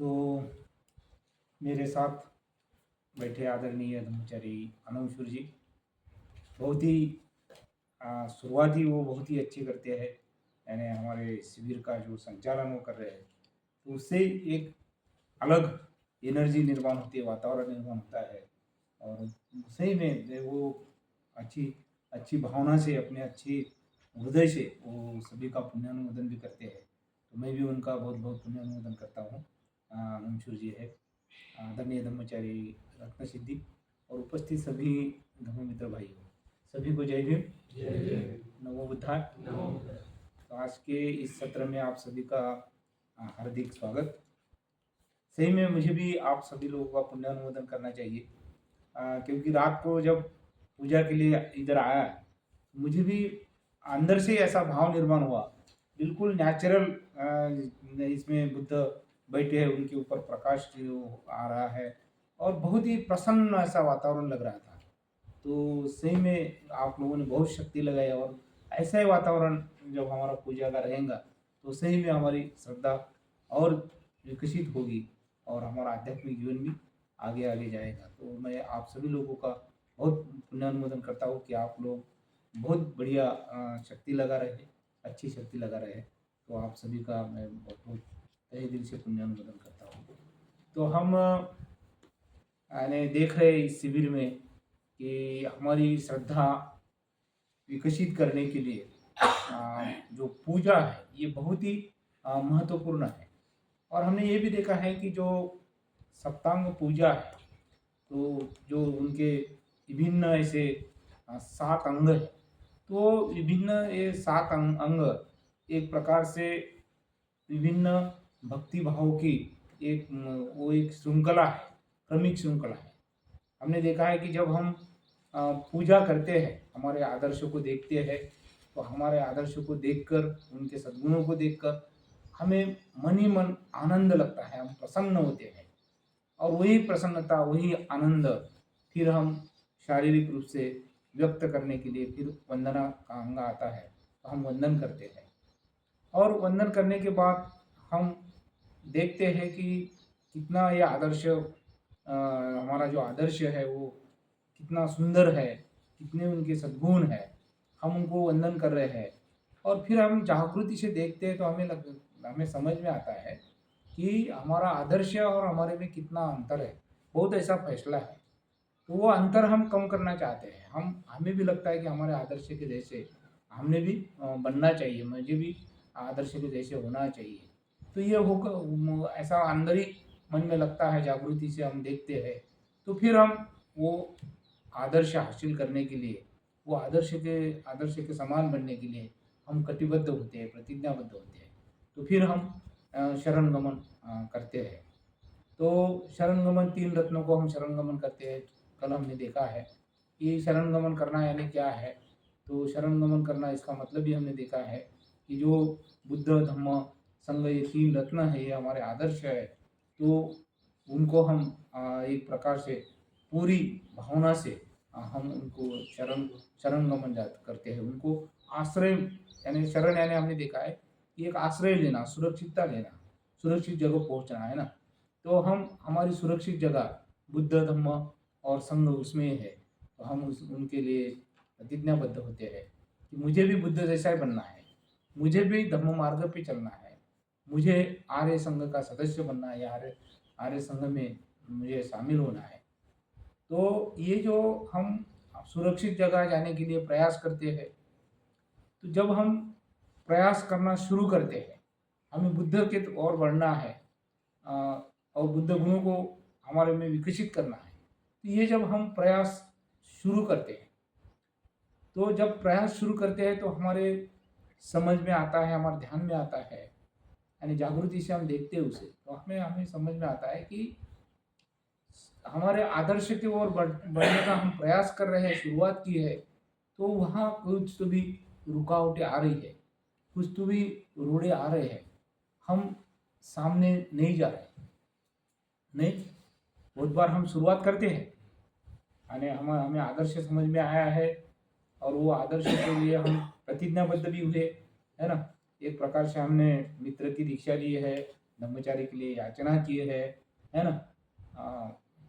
तो मेरे साथ बैठे आदरणीय धर्मचारी अनंतशूर जी बहुत ही शुरुआती वो बहुत ही अच्छी करते हैं। यानी हमारे शिविर का जो संचालन वो कर रहे हैं तो उससे एक अलग एनर्जी निर्माण होती है, वातावरण निर्माण होता है। और सही में वो अच्छी अच्छी भावना से अपने अच्छी हृदय से वो सभी का पुण्यानुमोदन भी करते हैं। तो मैं भी उनका बहुत बहुत पुण्यानुमोदन करता हूँ। अनंतशूर जी है, आदरणीय धर्मचारी रत्न सिद्धि और उपस्थित सभी धर्म मित्र भाइयों, सभी को जय भीम, नमो बुद्धाय। तो आज के इस सत्र में आप सभी का हार्दिक स्वागत। सही में मुझे भी आप सभी लोगों का पुण्यानुमोदन करना चाहिए, क्योंकि रात को जब पूजा के लिए इधर आया मुझे भी अंदर से ऐसा भाव निर्माण हुआ, बिल्कुल नेचुरल। इसमें बुद्ध बैठे हैं, उनके ऊपर प्रकाश जो आ रहा है और बहुत ही प्रसन्न ऐसा वातावरण लग रहा था। तो सही में आप लोगों ने बहुत शक्ति लगाई और ऐसा ही वातावरण जब हमारा पूजा का रहेगा तो सही में हमारी श्रद्धा और विकसित होगी और हमारा आध्यात्मिक जीवन भी आगे आगे जाएगा। तो मैं आप सभी लोगों का बहुत पुण्यानुमोदन करता हूँ कि आप लोग बहुत बढ़िया शक्ति लगा रहे हैं, अच्छी शक्ति लगा रहे हैं। तो आप सभी का मैं बहुत बहुत तहे दिल से पुण्यानुमोदन करता हूँ। तो हम यानी देख रहे हैं इस शिविर में कि हमारी श्रद्धा विकसित करने के लिए जो पूजा है ये बहुत ही महत्वपूर्ण है। और हमने ये भी देखा है कि जो सप्तांग पूजा है तो जो उनके विभिन्न ऐसे 7 अंग है, तो विभिन्न ये 7 अंग एक प्रकार से विभिन्न भक्ति भाव की एक वो एक श्रृंखला है, क्रमिक श्रृंखला है। हमने देखा है कि जब हम पूजा करते हैं, हमारे आदर्शों को देखते हैं, तो हमारे आदर्शों को देखकर, उनके सद्गुणों को देखकर हमें मन ही मन आनंद लगता है, हम प्रसन्न होते हैं। और वही प्रसन्नता, वही आनंद फिर हम शारीरिक रूप से व्यक्त करने के लिए फिर वंदना का अंग आता है, तो हम वंदन करते हैं। और वंदन करने के बाद हम देखते हैं कि कितना ये आदर्श हमारा जो आदर्श है वो कितना सुंदर है, कितने उनके सद्गुण है, हम उनको वंदन कर रहे हैं। और फिर हम जागृति से देखते हैं तो हमें समझ में आता है कि हमारा आदर्श और हमारे में कितना अंतर है, बहुत ऐसा फैसला है। तो वो अंतर हम कम करना चाहते हैं। हमें भी लगता है कि हमारे आदर्श के जैसे हमने भी बनना चाहिए, मुझे भी आदर्श के जैसे होना चाहिए। तो ये होकर ऐसा अंदर ही मन में लगता है, जागृति से हम देखते हैं तो फिर हम वो आदर्श हासिल करने के लिए, वो आदर्श के समान बनने के लिए हम कटिबद्ध होते हैं, प्रतिज्ञाबद्ध होते हैं। तो फिर हम शरण गमन करते हैं। तो शरण गमन 3 रत्नों को हम शरण गमन करते हैं। कल हमने देखा है कि शरण गमन करना यानी क्या है। तो शरण गमन करना इसका मतलब भी हमने देखा है कि जो बुद्ध धम्म संघ ये 3 रत्न है, ये हमारे आदर्श है। तो उनको हम एक प्रकार से पूरी भावना से हम उनको शरण गमन करते हैं। उनको आश्रय यानी शरण यानी हमने देखा है कि एक आश्रय लेना, सुरक्षितता लेना, सुरक्षित जगह पहुंचना है ना। तो हम हमारी सुरक्षित जगह बुद्ध धम्म और संघ उसमें है। तो हम उनके लिए प्रतिज्ञाबद्ध होते हैं कि मुझे भी बुद्ध जैसा ही बनना है, मुझे भी धम्म मार्ग पे चलना है, मुझे आर्य संघ का सदस्य बनना है, आर्य संघ में मुझे शामिल होना है। तो ये जो हम सुरक्षित जगह जाने के लिए प्रयास करते हैं, तो जब हम प्रयास करना शुरू करते हैं, हमें बुद्ध के ओर बढ़ना है और बुद्ध गुणों को हमारे में विकसित करना है। तो ये जब हम प्रयास शुरू करते हैं, तो जब प्रयास शुरू करते हैं तो हमारे समझ में आता है, हमारे ध्यान में आता है, यानी जागृति से हम देखते हैं उसे, तो हमें समझ में आता है कि हमारे आदर्श की ओर बढ़ने का हम प्रयास कर रहे हैं, शुरुआत की है, तो वहाँ कुछ तो भी रुकावटें आ रही है, कुछ तो भी रोड़े आ रहे हैं, हम सामने नहीं जा रहे। नहीं, बहुत बार हम शुरुआत करते हैं यानी हमें आदर्श समझ में आया है और वो आदर्श के लिए हम प्रतिज्ञाबद्ध भी हुए, है ना। एक प्रकार से हमने मित्र की दीक्षा ली है ब्रह्मचारी के लिए याचना किए है ना।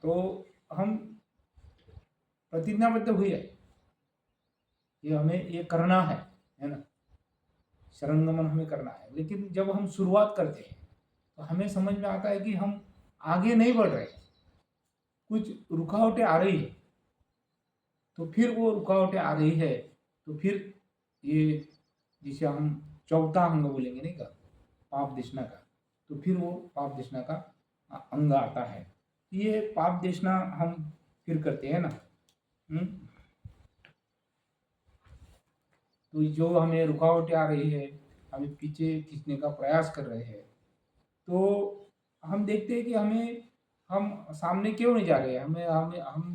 तो हम प्रतिज्ञाबद्ध हुए कि हमें ये करना है ना, शरणगमन हमें करना है। लेकिन जब हम शुरुआत करते हैं तो हमें समझ में आता है कि हम आगे नहीं बढ़ रहे, कुछ रुकावटें आ रही है। तो फिर वो रुकावटें आ रही है तो फिर ये जिसे हम चौथा अंग बोलेंगे नहीं का, पाप देशना का, तो फिर वो पाप देशना का अंग आता है। ये पाप देशना हम फिर करते हैं ना। तो जो हमें रुकावटें आ रही है, हमें पीछे खींचने का प्रयास कर रहे हैं, तो हम देखते हैं कि हम सामने क्यों नहीं जा रहे हैं, हमें हमें हम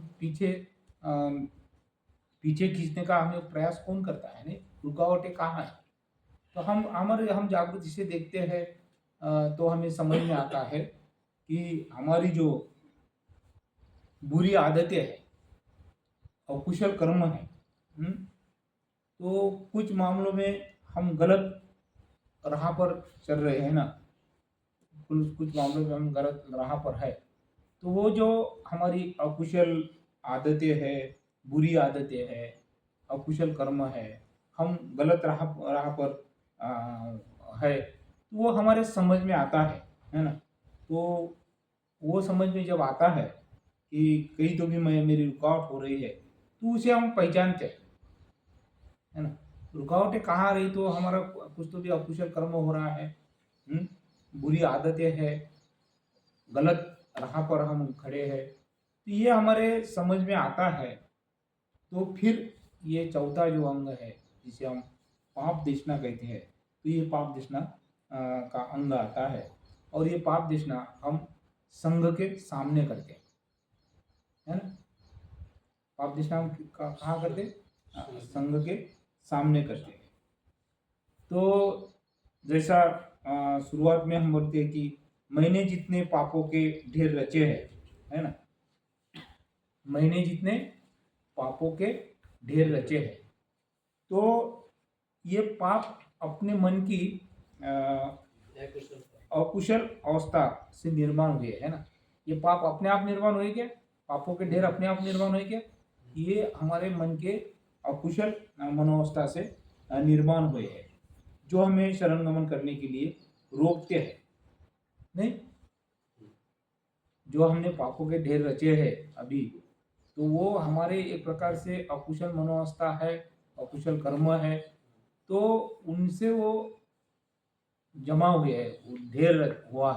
पीछे खींचने का हमें प्रयास कौन करता है, नहीं रुकावटें कहाँ है। तो हम जागृति से देखते हैं तो हमें समझ में आता है कि हमारी जो बुरी आदतें हैं, अकुशल कर्म है, तो कुछ मामलों में हम गलत राह पर चल रहे हैं ना, कुछ मामलों में हम गलत राह पर है। तो वो जो हमारी अकुशल आदतें हैं, बुरी आदतें हैं, अकुशल कर्म है, हम गलत राह पर है, तो वो हमारे समझ में आता है ना। तो वो समझ में जब आता है कि कहीं तो भी मेरी रुकावट हो रही है, तो उसे हम पहचानते हैं, है ना। रुकावटें कहाँ आ रही, तो हमारा कुछ तो भी अकुशल कर्म हो रहा है, बुरी आदतें हैं, गलत राह पर हम खड़े हैं, तो ये हमारे समझ में आता है। तो फिर ये चौथा जो अंग है जिसे हम पाप देशना कहते हैं, तो ये पाप देशना का अंग आता है। और ये पाप देशना हम संघ के सामने करते हैं, है ना। पाप देशना हम कहाँ करते हैं, संघ के सामने करते हैं। तो जैसा शुरुआत में हम बोलते हैं कि मैंने जितने पापों के ढेर रचे हैं, है ना, मैंने जितने पापों के ढेर रचे हैं। तो ये पाप अपने मन की अकुशल अवस्था से निर्माण हुए, है ना। ये पाप अपने आप निर्माण हुए क्या, पापों के ढेर अपने आप निर्माण हुए क्या, ये हमारे मन के अकुशल मनोवस्था से निर्माण हुए हैं, जो हमें शरणगमन करने के लिए रोकते हैं, नहीं। जो हमने पापों के ढेर रचे हैं अभी, तो वो हमारे एक प्रकार से अकुशल मनोवस्था है, अकुशल कर्म है। तो उनसे वो जमा हुए है, वो ढेर हुआ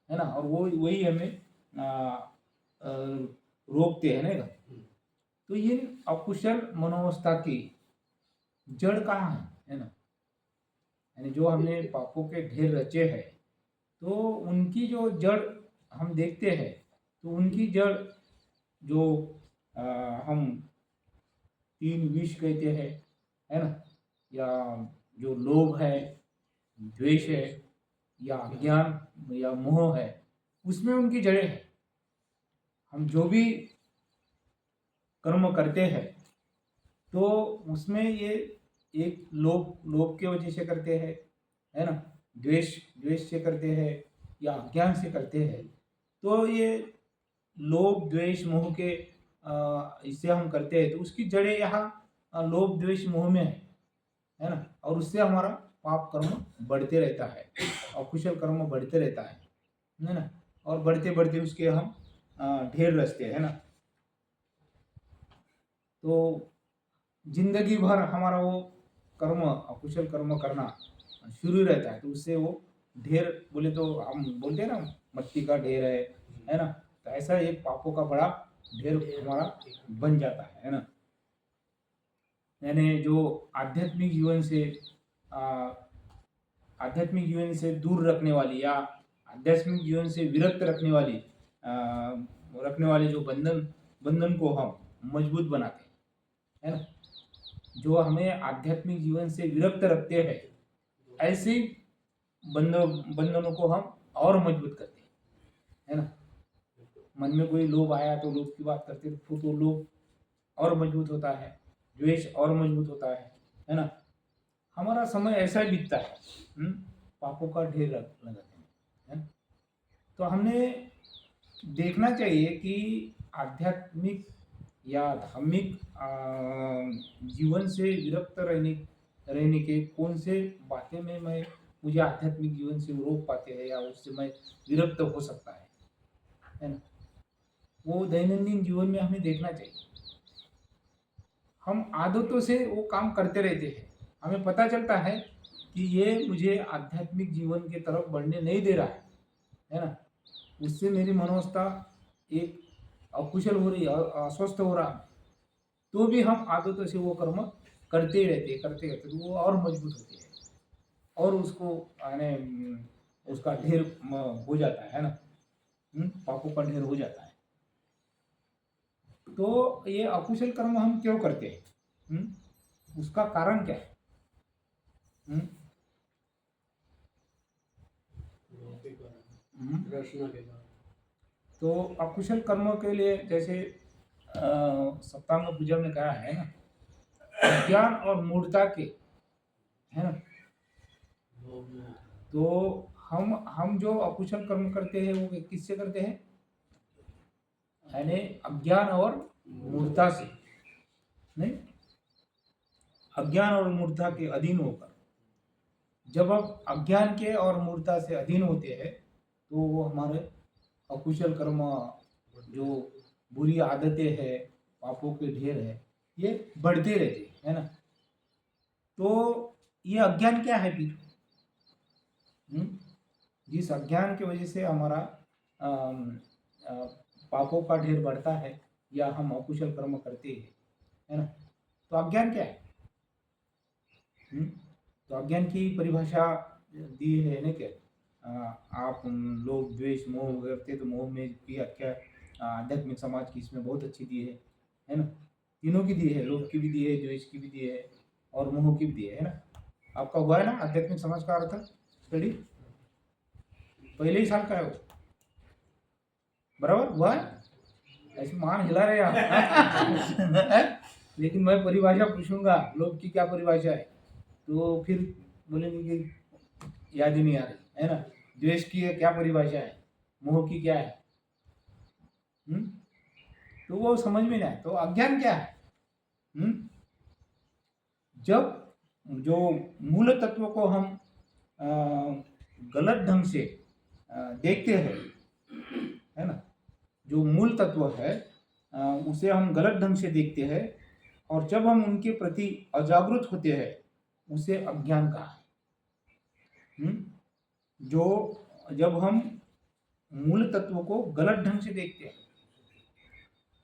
है ना। और वो वही हमें रोकते हैं ना। तो ये अकुशल मनोवस्था की जड़ कहाँ है ना, यानी जो हमने पापों के ढेर रचे हैं, तो उनकी जो जड़ हम देखते हैं, तो उनकी जड़ जो हम 3 विष कहते हैं, है ना, या जो लोभ है, द्वेष है, या अज्ञान या मोह है, उसमें उनकी जड़ें हैं। हम जो भी कर्म करते हैं तो उसमें ये एक लोभ के वजह से करते हैं, है ना, द्वेष से करते हैं या अज्ञान से करते हैं। तो ये लोभ द्वेष मोह के इससे हम करते हैं, तो उसकी जड़ें यहाँ लोभ द्वेष मोह में है ना। और उससे हमारा पाप कर्म बढ़ते रहता है, अकुशल कर्म बढ़ते रहता है ना। और बढ़ते बढ़ते उसके हम ढेर रचते हैं ना। तो जिंदगी भर हमारा वो कर्म, अकुशल कर्म करना शुरू रहता है। तो उससे वो ढेर, बोले तो हम बोलते हैं ना, मट्टी का ढेर है ना। तो ऐसा एक पापों का बड़ा ढेर हमारा बन जाता है ना। यानी जो आध्यात्मिक जीवन से दूर रखने वाली, या आध्यात्मिक जीवन से विरक्त रखने वाले जो बंधन को हम मजबूत बनाते हैं, है ना। जो हमें आध्यात्मिक जीवन से विरक्त रखते हैं, ऐसे बंधनों को हम और मजबूत करते हैं, है ना। मन में कोई लोभ आया तो लोभ की बात करते तो लोभ और मजबूत होता है, द्वेष और मजबूत होता है ना। हमारा समय ऐसा ही बीतता है, पापों का ढेर लगाते हैं, है ना। तो हमने देखना चाहिए कि आध्यात्मिक या धार्मिक जीवन से विरक्त रहने के कौन से बातें में मैं मुझे आध्यात्मिक जीवन से रोक पाते हैं या उससे मैं विरक्त हो सकता है ना। वो दैनंदिन जीवन में हमें देखना चाहिए। हम आदतों से वो काम करते रहते हैं, हमें पता चलता है कि ये मुझे आध्यात्मिक जीवन के तरफ बढ़ने नहीं दे रहा है ना। उससे मेरी मनोवस्था एक अकुशल हो रही, अस्वस्थ हो रहा, तो भी हम आदतों से वो कर्म करते ही करते रहते, तो वो और मजबूत होती है और उसको यानी उसका ढेर हो जाता है ना। पापों का ढेर हो जाता है। तो ये अकुशल कर्म हम क्यों करते हैं? उसका कारण क्या है? तो अकुशल कर्मों के लिए जैसे सप्तांग पूजा में कहा है ना, अज्ञान और मूढ़ता के, है ना। तो हम जो अकुशल कर्म करते हैं वो किससे करते हैं? यानी अज्ञान और मूढ़ता से नहीं, अज्ञान और मूढ़ता के अधीन होकर। जब हम अज्ञान के और मूढ़ता से अधीन होते हैं तो वो हमारे अकुशल कर्म, जो बुरी आदतें हैं, पापों के ढेर है, ये बढ़ते रहते है ना। तो ये अज्ञान क्या है फिर? जिस अज्ञान की वजह से हमारा पापों का ढेर बढ़ता है या हम अकुशल कर्म करते हैं, है ना। तो अज्ञान क्या है? तो अज्ञान की परिभाषा दी है ना क्या, आप लोग द्वेष मोह करते, तो मोह में भी क्या आध्यात्मिक समाज की इसमें बहुत अच्छी दी है ना। तीनों की दी है, लोभ की भी दी है, द्वेष की भी दी है और मोह की भी दी है ना। आपका हुआ है ना आध्यात्मिक समाज का अर्थ स्टडी? पहले ही साल का है वो, बराबर हुआ है? ऐसे मान हिला रहे आप लेकिन मैं परिभाषा पूछूंगा लोभ की क्या परिभाषा है, तो फिर बोलेंगे कि याद ही नहीं आ रही है ना। द्वेष की क्या परिभाषा है, मोह की क्या है, तो वो समझ में नहीं आए। तो अज्ञान क्या है? जब जो मूल तत्व को हम गलत ढंग से देखते हैं, है ना, जो मूल तत्व है उसे हम गलत ढंग से देखते हैं, और जब हम उनके प्रति अजागरूक होते हैं उसे अज्ञान कहा है। जो जब हम मूल तत्व को गलत ढंग से देखते हैं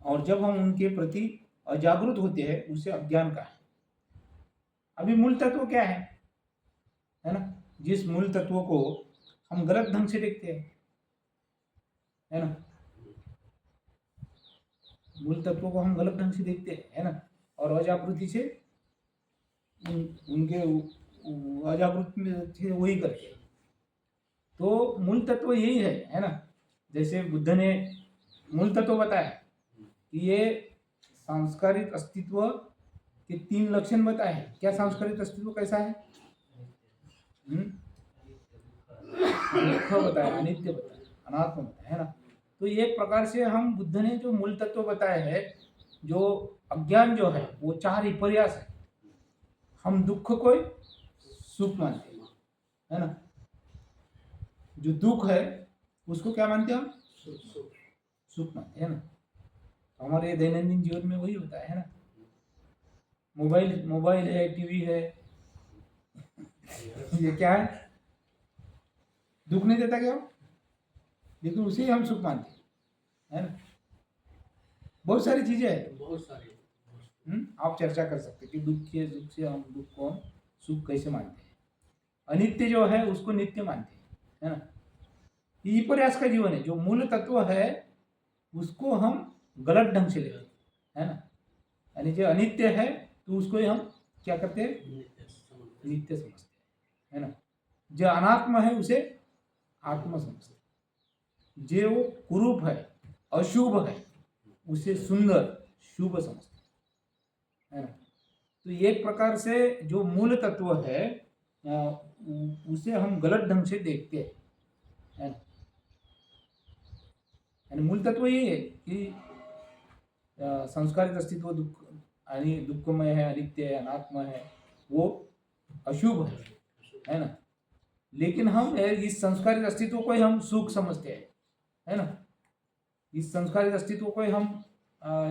और जब हम उनके प्रति अजागरूक होते हैं उसे अज्ञान कहा है। अभी मूल तत्व क्या है ना, जिस मूल तत्व को हम गलत ढंग से देखते हैं, है ना, मूल तत्व को हम गलत ढंग से देखते हैं, है ना, और अजागृति से उनके अजागृत में थे वही करते हैं। तो मूल तत्व यही है ना। जैसे बुद्ध ने मूल तत्व बताया कि ये सांस्कारिक अस्तित्व के 3 लक्षण बताए हैं। क्या सांस्कारिक अस्तित्व कैसा है? दुख बताया, अनित्य बताया, अनात्म बताया, है ना। तो एक प्रकार से हम बुद्ध ने जो मूल तत्व बताए है, जो अज्ञान जो है वो 4 विपर्यास है। हम दुख को सुख मानते हैं, है ना। जो दुख है उसको क्या मानते हैं हम? सुख मानते हैं ना। हमारे दैनंदिन जीवन में वही होता है ना। मोबाइल है, टीवी है, ये क्या है? दुख नहीं देता क्या? लेकिन उसे हम सुख मानते हैं, है ना। बहुत सारी चीजें हैं, बहुत सारी। आप चर्चा कर सकते कि दुख से हम दुख को हम सुख कैसे मानते हैं। अनित्य जो है उसको नित्य मानते हैं, है ना। ये प्रयास का जीवन है। जो मूल तत्व है उसको हम गलत ढंग से लेते हैं, है ना। यानी जो अनित्य है तो उसको हम क्या करते हैं? नित्य समझते हैं, है ना। जो अनात्म है उसे आत्मा समझते हैं। जो कुरूप है, अशुभ है, उसे सुंदर शुभ समझते हैं, है ना। तो एक प्रकार से जो मूल तत्व है उसे हम गलत ढंग से देखते हैं, है ना। आणि मूल तत्व ये आहे की संस्कारित अस्तित्व दुःख आणि दुःखमय है, अनित्य है, अनात्मा है, वो अशुभ है ना। लेकिन हम इस संस्कारित अस्तित्व को ही हम सुख समझते हैं, है ना। इस संस्कारित अस्तित्व को ही हम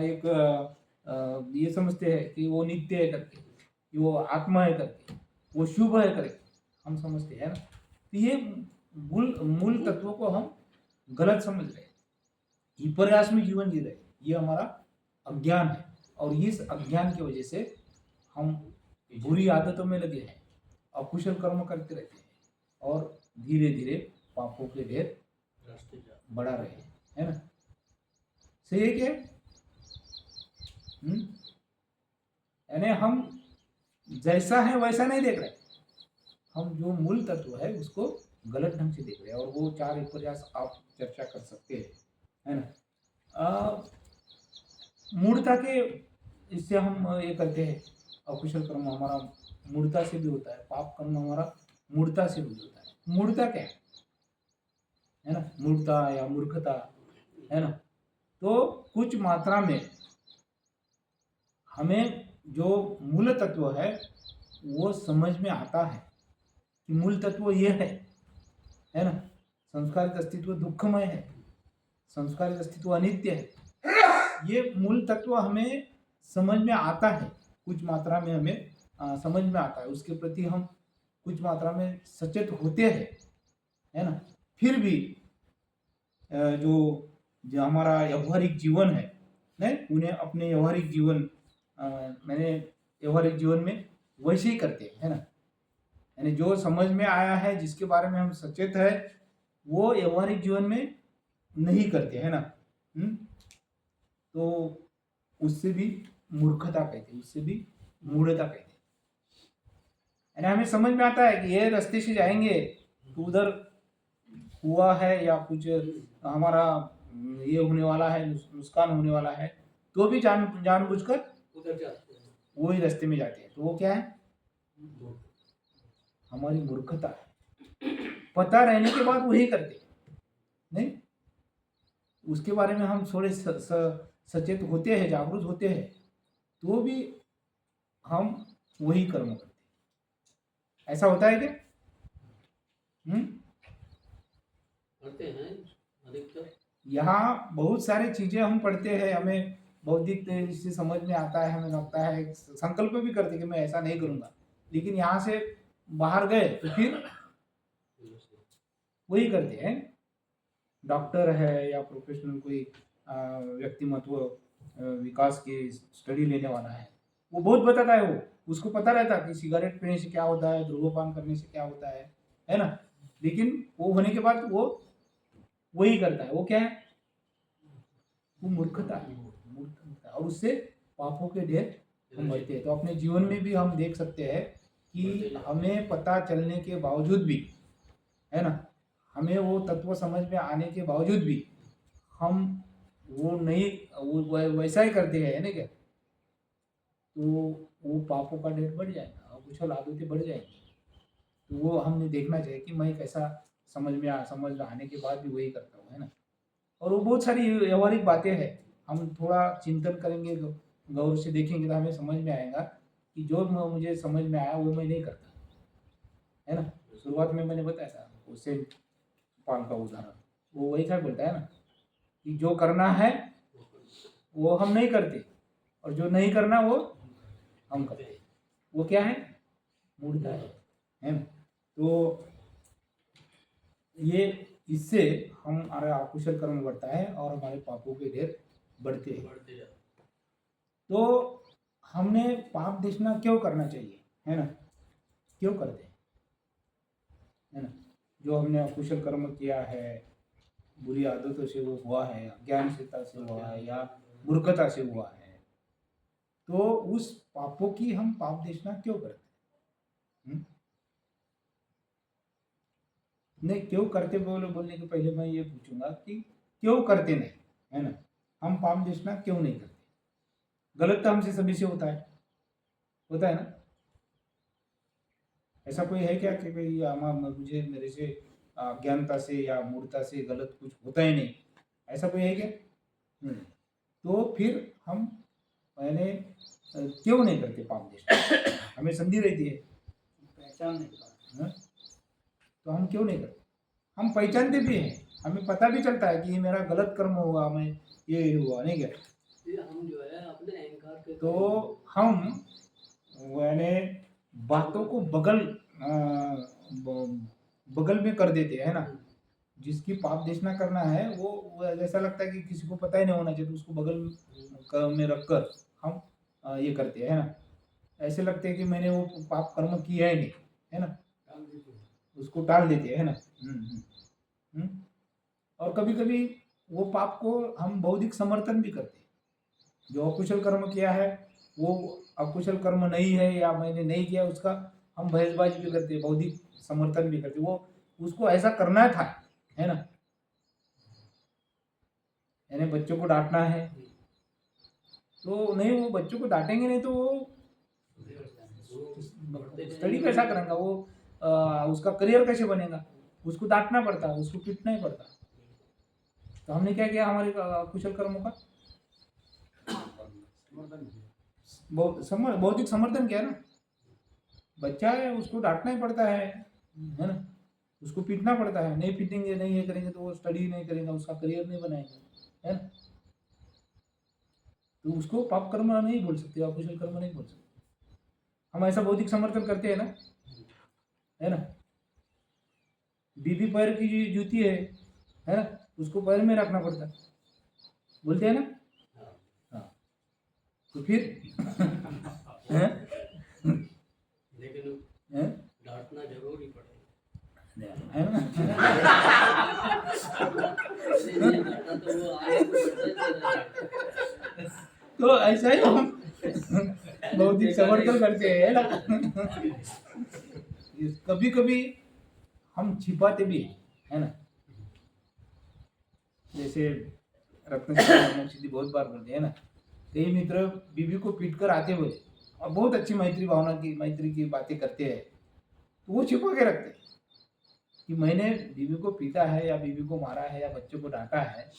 एक ये समझते हैं कि वो नित्य है करके, कि वो आत्मा है करके, वो शुभ है करके हम समझते हैं ना। तो ये मूल मूल तत्वों को हम गलत समझ रहे हैं, विपर्यास में जीवन जी रहे हैं। ये हमारा अज्ञान है, और इस अज्ञान की वजह से हम बुरी आदतों में लगे हैं, अकुशल कर्म करते रहते हैं, और धीरे धीरे पापों के ढेर बढ़ा रहे हैं, है ना। सही है क्या? यानी हम जैसा है वैसा नहीं देख रहे, हम जो मूल तत्व है उसको गलत ढंग से देख रहे हैं। और वो 4 विपर्यास आप चर्चा कर सकते हैं, है ना। मूढ़ता के इससे हम ये करते हैं, अकुशल कर्म हमारा मूढ़ता से भी होता है, पाप कर्म हमारा मूढ़ता से भी होता है। मूढ़ता क्या है ना, मूढ़ता या मूर्खता, है ना। तो कुछ मात्रा में हमें जो मूल तत्व है वो समझ में आता है कि मूल तत्व ये है ना। संस्कारित अस्तित्व दुखमय है, संस्कारित अस्तित्व अनित्य है, ये मूल तत्व हमें समझ में आता है, कुछ मात्रा में हमें समझ में आता है, उसके प्रति हम कुछ मात्रा में सचेत होते हैं, है ना। फिर भी जो हमारा व्यवहारिक जीवन है, नहीं, उन्हें अपने व्यवहारिक जीवन मैंने व्यवहारिक जीवन में वैसे ही करते हैं, है ना। यानी जो समझ में आया है, जिसके बारे में हम सचेत है, वो व्यवहारिक जीवन में नहीं करते, है ना। तो उससे भी मूर्खता कहते हैं, उससे भी मूढ़ता कहते हैं। यानी हमें समझ में आता है कि ये रास्ते से जाएंगे तो उधर हुआ है या कुछ हमारा ये होने वाला है, नुकसान होने वाला है, तो भी जानबूझकर वही रास्ते में जाते हैं। तो वो क्या है? हमारी मूर्खता है। पता रहने के बाद वही करते नहीं, उसके बारे में हम थोड़े सचेत होते हैं, जागरूक होते हैं, तो भी हम वही कर्म करते हैं। ऐसा होता है क्या? करते हैं अधिकतर। यहाँ बहुत सारी चीजें हम पढ़ते हैं, हमें बौद्धिक से समझ में आता है, हमें लगता है, संकल्प भी करते कि मैं ऐसा नहीं करूंगा, लेकिन यहाँ से बाहर गए तो फिर वही करते हैं। डॉक्टर है या प्रोफेशनल कोई व्यक्तिमत्व विकास की स्टडी लेने वाला है, वो बहुत बताता है, वो उसको पता रहता है कि सिगरेट पीने से क्या होता है, धूम्रपान करने से क्या होता है ना। लेकिन वो होने के बाद वो वही करता है। वो क्या है? वो मूर्खता है, मूर्खता, और उससे पापों के ढेर हम बढ़ते हैं। तो अपने जीवन में भी हम देख सकते हैं कि हमें पता चलने के बावजूद भी, है ना, हमें वो तत्व समझ में आने के बावजूद भी हम वो नहीं, वो वैसा ही करते हैं ना क्या, तो वो पापों का ढेर बढ़ जाएगा और कुछ आदतें बढ़ जाएंगी। तो वो हमने देखना चाहिए कि मैं कैसा समझ आने के बाद भी वही करता हूँ, है ना। और वो बहुत सारी व्यवहारिक बातें हैं, हम थोड़ा चिंतन करेंगे, गौर से देखेंगे, तो हमें समझ में आएगा कि जो मुझे समझ में आया वो मैं नहीं करता, है ना। शुरुआत में मैंने बताया था उससे पान का उदाहरण, वो वही था, बोलता है ना कि जो करना है वो हम नहीं करते, और जो नहीं करना वो हम करते। वो क्या है? मूढ़ता है ना। तो ये इससे हमारा अकुशल कर्म बढ़ता है और हमारे पापों के ढेर बढ़ते हैं। तो हमने पाप देखना क्यों करना चाहिए, है ना, क्यों करते हैं, है ना। जो हमने अकुशल कर्म किया है, बुरी आदतों से वो हुआ है, अज्ञानशीलता से हुआ है, या मूर्खता से हुआ है, तो उस पापों की हम पाप देखना क्यों करते हैं? नहीं, क्यों करते बोलने के पहले मैं ये पूछूंगा कि क्यों करते नहीं, है ना। हम पाप देखना क्यों नहीं करते? गलत तो हमसे सभी से होता है ना। ऐसा कोई है क्या कि भाई मुझे मेरे से अज्ञानता से या मूर्खता से गलत कुछ होता ही नहीं, ऐसा कोई है क्या? तो फिर हम मैंने क्यों नहीं करते पाप देश? हमें संधि रहती है, पहचान नहीं पाते। हाँ? तो हम क्यों नहीं करते? हम पहचानते भी हैं, हमें पता भी चलता है कि ये मेरा गलत कर्म हुआ, मैं ये हुआ नहीं क्या? ये हम जो है अपने अहंकार के तो हम मैंने बातों को बगल में कर देते हैं ना। जिसकी पाप देशना करना है वो ऐसा लगता है कि किसी को पता ही नहीं होना चाहिए, तो उसको बगल में रखकर हम ये करते हैं ना। ऐसे लगते हैं कि मैंने वो पाप कर्म किया ही नहीं, है ना, काम देते हैं। उसको टाल देते हैं ना। हम्म। और कभी कभी वो पाप को हम बौद्धिक समर्थन भी करते हैं। जो अकुशल कर्म किया है वो अकुशल कर्म नहीं है या मैंने नहीं किया, उसका हम बहसबाजी भी करते हैं, बौद्धिक समर्थन भी करते हैं। वो उसको ऐसा करना था, है ना। यानी बच्चों को डांटना है तो नहीं, वो बच्चों को डांटेंगे नहीं तो वो स्टडी कैसा करेंगे, वो उसका करियर कैसे बनेगा? उसको डांटना पड़ता है, उसको पीटना ही पड़ता है। तो हमने क्या किया हमारे कुशल कर्मों का बौद्धिक समर्थन किया ना। बच्चा है, उसको डांटना ही पड़ता है ना, उसको पीटना पड़ता है। नहीं पीटेंगे, नहीं ये करेंगे तो वो स्टडी नहीं करेगा, उसका करियर नहीं बनाएगा, है ना। तो उसको पाप कर्म नहीं बोल सकते, अकुशल कर्म नहीं बोल सकते। हम ऐसा बौद्धिक समर्थन करते हैं ना, है ना। बीबी पैर की जूती है ना, उसको पैर में रखना पड़ता है, बोलते हैं ना। हाँ, तो फिर हैं? लेकिन हैं? डांटना जरूरी पड़ेगा, है ना। नहीं डांटा तो वो आगे को बढ़ता चला जाएगा। तो ऐसा ही हम बौद्धिक समर्थन करते हैं ना। कभी कभी हम छिपाते भी हैं, है ना। जैसे रत्न सिद्धि बहुत बार बोलते हैं ना, कई मित्र बीबी को पीट कर आते बोले और बहुत अच्छी मैत्री की बातें करते हैं, तो वो छिपा के रखते हैं कि मैंने बीबी को पीटा है या बीबी को मारा है या बच्चों को डांटा है।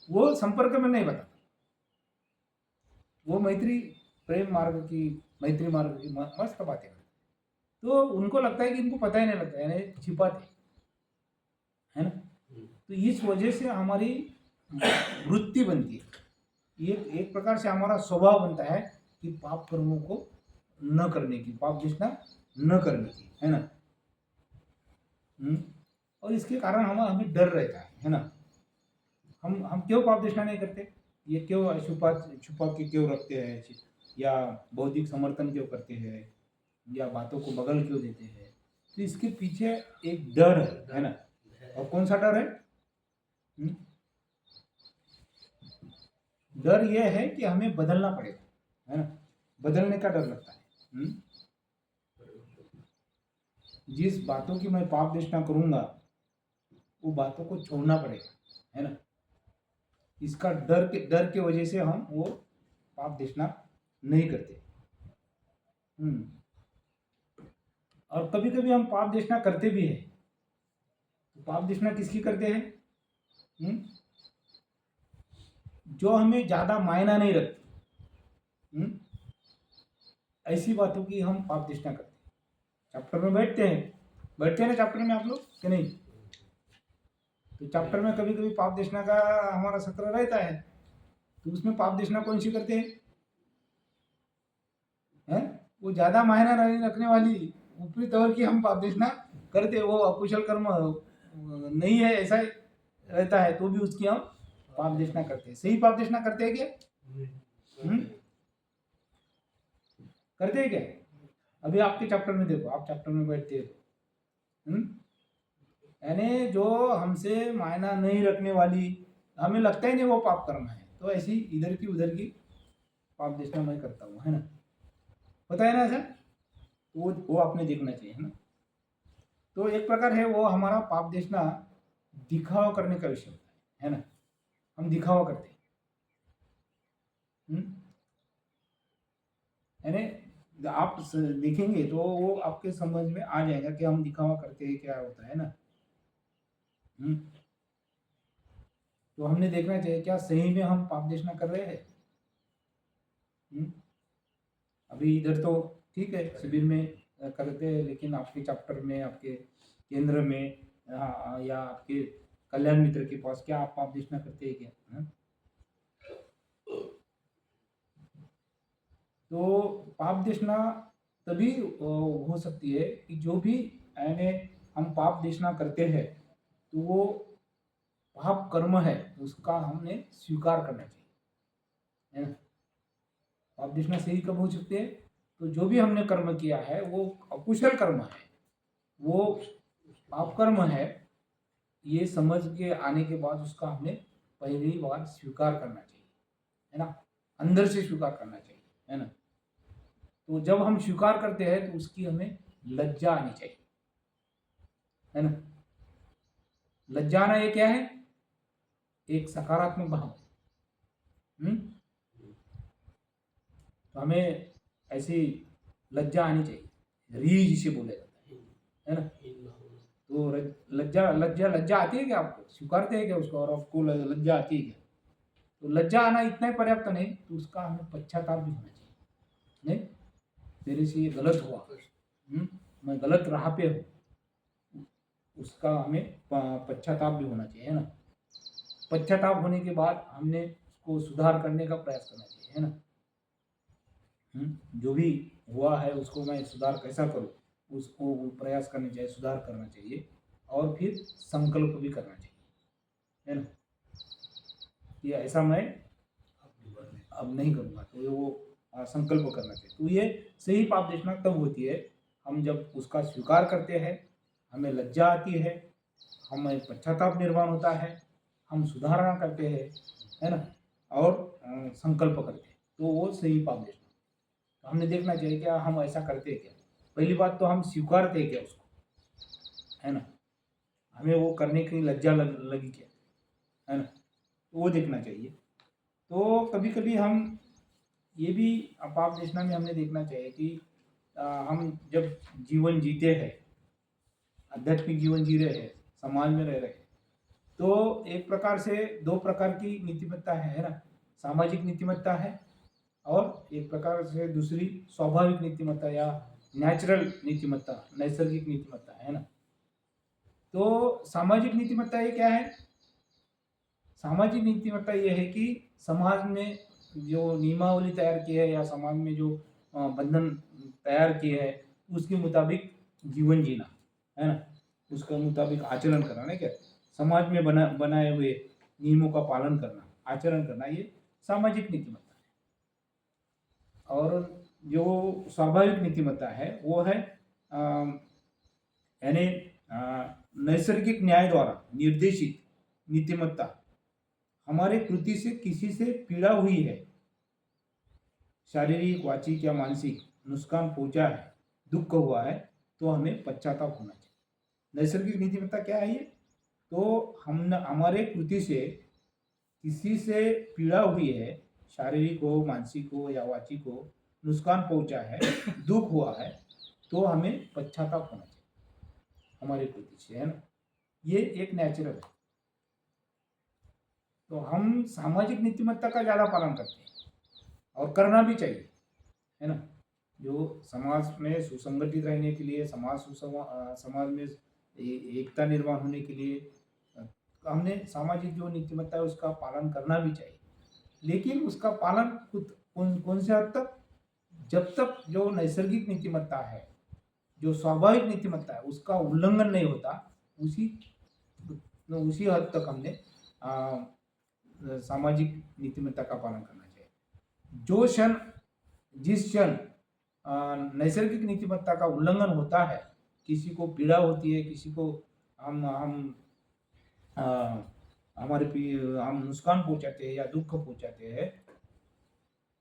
वो संपर्क में नहीं बताता, वो मैत्री मार्ग की मस्त बातें करते, तो उनको लगता है कि इनको पता ही नहीं लगता, यानी छिपाते, है ना। तो इस वजह से हमारी वृत्ति बनती है, ये एक प्रकार से हमारा स्वभाव बनता है कि पाप कर्मों को न करने की, पाप जितना न करने की, है ना। और इसके कारण हमें डर रहता है ना। हम क्यों पाप देशना नहीं करते, ये क्यों छुपा छुपा के क्यों रखते हैं, या बौद्धिक समर्थन क्यों करते हैं, या बातों को बगल क्यों देते हैं? तो इसके पीछे एक डर है ना। और कौन सा डर है? डर यह है कि हमें बदलना पड़ेगा, है ना। बदलने का डर लगता है। जिस बातों की मैं पाप देशना करूंगा वो बातों को छोड़ना पड़ेगा, है ना। इसका डर के वजह से हम वो पाप देशना नहीं करते। और कभी कभी हम पाप देशना करते भी हैं। तो पाप देशना किसकी करते हैं? जो हमें ज्यादा मायना नहीं रखती, ऐसी बातों की हम पाप देशना करते हैं। चैप्टर में बैठते हैं ना चैप्टर में आप लोग कि नहीं? तो चैप्टर में कभी कभी पाप देशना का हमारा सत्र रहता है, तो उसमें पाप देशना कौन सी करते हैं? वो ज्यादा मायना नहीं रखने वाली ऊपरी तौर की हम पाप देशना करते, वो अकुशल कर्म नहीं है ऐसा रहता है, तो भी उसकी हम पाप देशना करते हैं। सही पाप देशना करते हैं क्या? करते हैं क्या? अभी आपके चैप्टर में देखो, आप चैप्टर में बैठते हो, यानी जो हमसे मायना नहीं रखने वाली, हमें लगता ही नहीं वो पाप कर्म है, तो ऐसी इधर की उधर की पाप देशना मैं करता हूँ, है ना। पता है ना ऐसा? वो आपने देखना चाहिए, है ना। तो एक प्रकार है वो हमारा पाप देशना दिखावा करने का विषय होता है ना। हम दिखावा करते हैं, यानी आप देखेंगे तो वो आपके समझ में आ जाएगा कि हम दिखावा करते हैं क्या होता है ना। तो हमने देखना चाहिए क्या सही में हम पाप देशना कर रहे हैं। अभी इधर तो ठीक है शिविर में करते हैं, लेकिन आपके चैप्टर में, आपके केंद्र में या आपके कल्याण मित्र के पास क्या आप पाप देशना करते हैं क्या? तो पाप देशना तभी हो सकती है कि जो भी यानी हम पाप देशना करते हैं तो वो पाप कर्म है, उसका हमने स्वीकार करना चाहिए, है ना। पाप देशना सही कब हो सकते हैं? तो जो भी हमने कर्म किया है वो अकुशल कर्म है, वो पाप कर्म है, ये समझ के आने के बाद उसका हमें पहली बार स्वीकार करना चाहिए, है ना, अंदर से स्वीकार करना चाहिए, है ना। तो जब हम स्वीकार करते हैं तो उसकी हमें लज्जा आनी चाहिए, है ना। लज्जा आना ये क्या है? एक सकारात्मक भाव। तो हमें ऐसी लज्जा आनी चाहिए, रीझ जिसे बोला जाता है ना। तो लज्जा लज्जा लज्जा आती है क्या आपको? स्वीकारते हैं क्या उसको? और आपको लज्जा आती है क्या? तो लज्जा आना इतना ही पर्याप्त नहीं, तो उसका हमें पश्चाताप भी होना चाहिए। नहीं, मेरे से ये गलत हुआ, मैं गलत राह पे हूँ, उसका हमें पश्चाताप भी होना चाहिए, है ना। पश्चाताप होने के बाद हमने उसको सुधार करने का प्रयास करना चाहिए, है ना। जो भी हुआ है उसको मैं सुधार कैसा करूँ, उसको प्रयास करना चाहिए, सुधार करना चाहिए, और फिर संकल्प भी करना चाहिए, है ना, कि ऐसा मैं अब नहीं करूँगा। तो ये वो संकल्प करना चाहिए। तो ये सही पाप देशना तब होती है हम जब उसका स्वीकार करते हैं, हमें लज्जा आती है, हमें पश्चाताप निर्माण होता है, हम सुधारना करते हैं, है ना, और संकल्प करते हैं, तो वो सही पाप देशना। तो हमने देखना चाहिए क्या हम ऐसा करते हैं क्या। पहली बात तो हम स्वीकारते हैं क्या उसको, है ना, हमें वो करने की लज्जा लगी क्या, है ना, तो वो देखना चाहिए। तो कभी कभी हम ये भी पाप देशना में हमने देखना चाहिए कि हम जब जीवन जीते हैं, आध्यात्मिक जीवन जी रहे हैं, समाज में रह रहे हैं, तो एक प्रकार से दो प्रकार की नीतिमत्ता है ना, सामाजिक नीतिमत्ता है, और एक प्रकार से दूसरी स्वाभाविक नीतिमत्ता या नेचुरल नीतिमत्ता, नैसर्गिक नीतिमत्ता, है ना। तो सामाजिक नीतिमत्ता ये क्या है? सामाजिक नीतिमत्ता ये है कि समाज में जो नियमावली तैयार की है या समाज में जो बंधन तैयार किए है उसके मुताबिक जीवन जीना, है ना, उसके मुताबिक आचरण करना, नहीं क्या, समाज में बनाए हुए नियमों का पालन करना, आचरण करना, ये सामाजिक नीतिमत्ता है। और जो स्वाभाविक नीतिमत्ता है वो है यानी नैसर्गिक न्याय द्वारा निर्देशित नीतिमत्ता, हमारे कृति से किसी से पीड़ा हुई है, शारीरिक, वाचिक या मानसिक नुकसान पहुंचा है, दुख हुआ है, तो हमें पश्चाताप होना चाहिए। नैसर्गिक नीतिमत्ता क्या है ये? तो हम हमारे कृति से किसी से पीड़ा हुई है, शारीरिक हो, मानसिक हो या वाचिक हो, नुकसान पहुंचा है, दुख हुआ है, तो हमें पश्चाताप होना चाहिए हमारे कृति से, है ना। ये एक नेचुरल है। तो हम सामाजिक नीतिमत्ता का ज़्यादा पालन करते हैं और करना भी चाहिए, है ना। जो समाज में सुसंगठित रहने के लिए, समाज में एकता निर्माण होने के लिए हमने सामाजिक जो नीतिमत्ता है उसका पालन करना भी चाहिए। लेकिन उसका पालन कौन से हद तक? जब तक जो नैसर्गिक नीतिमत्ता है, जो स्वाभाविक नीतिमत्ता है, उसका उल्लंघन नहीं होता, उसी हद तक हमने सामाजिक नीतिमत्ता का पालन करना चाहिए। जिस क्षण नैसर्गिक नीतिमत्ता का उल्लंघन होता है, किसी को पीड़ा होती है, किसी को हम हम नुकसान पहुंचाते हैं या दुख पहुंचाते हैं,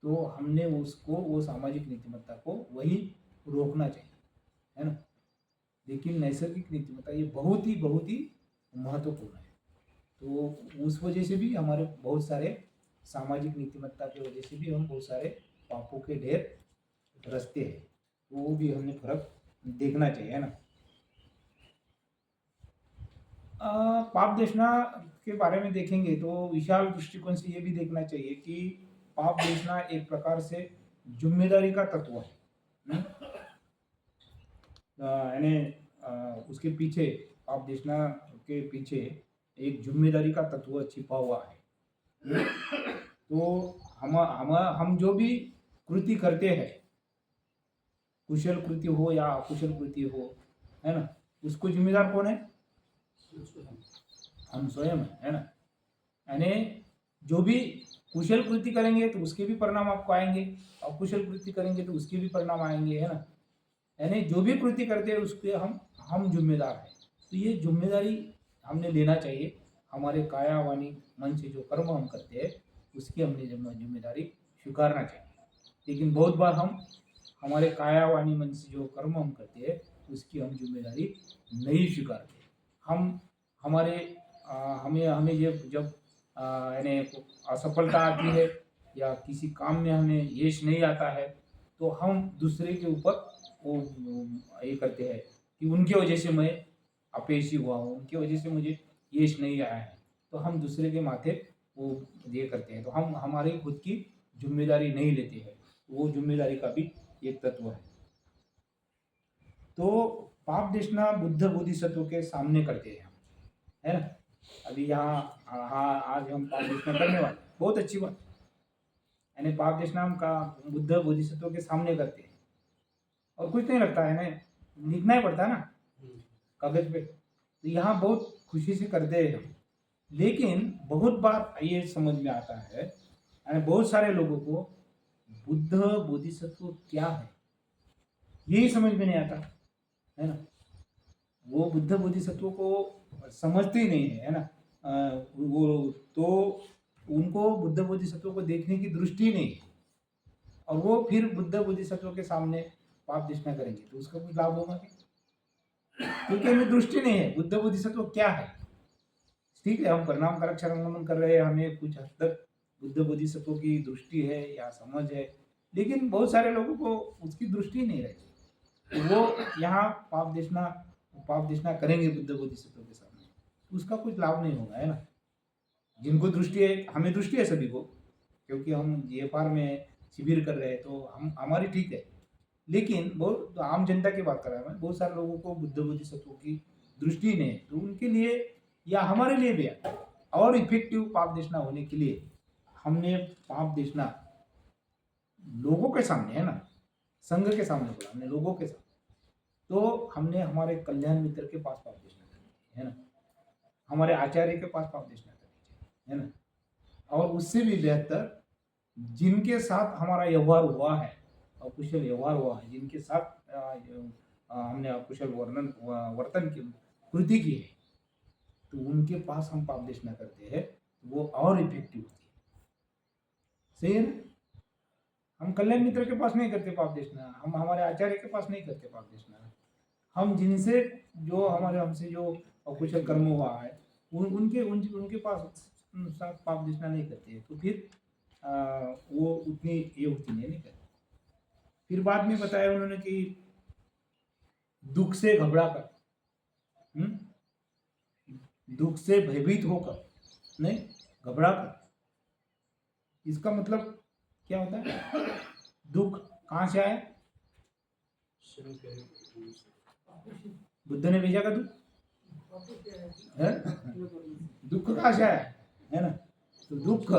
तो हमने उसको, वो सामाजिक नीतिमत्ता को वही रोकना चाहिए, है ना। लेकिन नैसर्गिक नीतिमत्ता ये बहुत ही महत्वपूर्ण है। तो उस वजह से भी हमारे बहुत सारे सामाजिक नीतिमत्ता की वजह से भी हम बहुत सारे पापों के ढेर रचते हैं, वो भी हमने फर्क देखना चाहिए, है ना। पाप देशना के बारे में देखेंगे तो विशाल दृष्टिकोण से ये भी देखना चाहिए कि पाप देशना एक प्रकार से जिम्मेदारी का तत्व है। हम्म? यानी उसके पीछे पाप देशना के पीछे एक जिम्मेदारी का तत्व छिपा हुआ है। तो हम जो भी कृति करते हैं, कुशल कृति हो या अकुशल कृति हो, है ना, उसको जिम्मेदार कौन है? हम स्वयं है ना। यानी जो भी कुशल कृति करेंगे तो उसके भी परिणाम आपको आएंगे, अकुशल कृति करेंगे तो उसके भी परिणाम आएंगे, है ना। यानी जो भी कृति करते हैं उसके हम जिम्मेदार हैं। तो ये जिम्मेदारी हमने लेना चाहिए। हमारे काया वाणी मन से जो कर्म हम करते हैं उसकी हमने जिम्मेदारी स्वीकारना चाहिए। लेकिन बहुत बार हम हमारे काया वाणी मन से जो कर्म हम करते हैं उसकी हम जिम्मेदारी नहीं स्वीकारते। हम हमारे हमें हमें ये जब यानी असफलता आती है या किसी काम में हमें यश नहीं आता है तो हम दूसरे के ऊपर वो ये करते हैं कि उनकी वजह से मैं अपयशी हुआ हूँ, उनकी वजह से मुझे यश नहीं आया है। तो हम दूसरे के माथे वो ये करते हैं, तो हम हमारी खुद की जिम्मेदारी नहीं लेते हैं। वो जिम्मेदारी का भी एक तत्व है। तो पाप देशना बुद्ध बोधिसत्व के सामने करते हैं हम, है ना। अभी यहाँ हाँ आज हम पाप देशना करने वाले, बहुत अच्छी बात। यानी पाप देशना हम का बुद्ध बोधिसत्व के सामने करते हैं और कुछ नहीं लगता है ना, लिखना ही पड़ता है ना कागज पे। तो यहाँ बहुत खुशी से करते हैं हम। लेकिन बहुत बार ये समझ में आता है, यानी बहुत सारे लोगों को बुद्ध बोधिसत्व क्या है यही समझ में नहीं आता, है ना। वो बुद्ध बोधिसत्व को समझते ही नहीं है ना। वो तो उनको बुद्ध बोधिसत्व को देखने की दृष्टि नहीं है और वो फिर बुद्ध बोधिसत्व के सामने पाप देशना करेंगे तो उसका कुछ लाभ होगा क्या? क्योंकि हमें दृष्टि नहीं है बुद्ध बोधिसत्व क्या है। ठीक है, हम परिणाम कारक शरण कर रहे हैं, हमें कुछ हद तक बुद्ध बोधिसत्व की दृष्टि है या समझ है, लेकिन बहुत सारे लोगों को उसकी दृष्टि नहीं रहती। तो वो यहाँ पाप देशना करेंगे बुद्ध बोधिसत्व के सामने, उसका कुछ लाभ नहीं होगा, है ना। जिनको दृष्टि है, हमें दृष्टि है सभी को, क्योंकि हम जेएफआर में शिविर कर रहे हैं तो हम हमारी ठीक है। लेकिन बहुत तो आम जनता की बात कर रहा है, बहुत सारे लोगों को बुद्ध बोधिसत्व की दृष्टि नहीं है। तो उनके लिए या हमारे लिए भी और इफेक्टिव पाप देशना होने के लिए हमने पाप देशना लोगों के सामने, है ना, संघ के सामने बोला हमने, लोगों के सामने। तो हमने हमारे कल्याण मित्र के पास पाप देशना करनी चाहिए, है ना, हमारे आचार्य के पास पाप देशना करनी चाहिए, है ना। और उससे भी बेहतर जिनके साथ हमारा व्यवहार हुआ है, अकुशल व्यवहार हुआ है, जिनके साथ हमने अकुशल वर्तन की कृति की है, तो उनके पास हम पाप देशना करते हैं तो वो और इफेक्टिव होती है। सही है ना। हम कल्याण मित्र के पास नहीं करते पाप देशना, हम हमारे आचार्य के पास नहीं करते पाप देशना। हम जिनसे जो हमारे हमसे जो अकुशल कर्म हुआ है उनके पास साथ पाप देशना नहीं करते, तो फिर वो उतनी ये होती नहीं करते। फिर बाद में बताया उन्होंने कि दुख से घबरा कर, दुख से भयभीत होकर नहीं, घबरा कर। इसका मतलब क्या होता है? दुख कहाँ से आया? बुद्ध ने भेजा का दुख है? दुख कहाँ से आया, है ना। तो दुख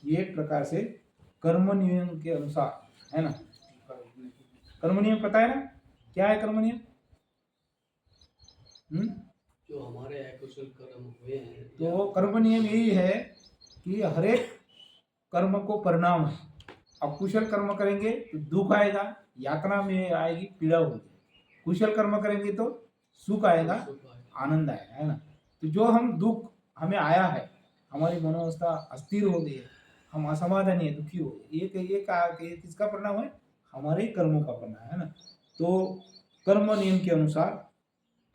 ये एक प्रकार से कर्म नियम के अनुसार, है ना। कर्म नियम पता है ना, क्या है कर्म नियम? जो हमारे अकुशल कर्म हुए हैं, तो कर्म नियम यही है कि हर एक कर्म को परिणाम है। अकुशल कर्म करेंगे तो दुख आएगा, यातना में आएगी, पीड़ा होगी। कुशल कर्म करेंगे तो सुख आएगा, आनंद आएगा, है ना। तो जो हम दुख हमें आया है, हमारी मनोवस्था अस्थिर हो गई है, हम असमाधानी है, दुखी हो गए, ये किसका परिणाम है? हमारे कर्मों का परिणाम, है ना। तो कर्म नियम के अनुसार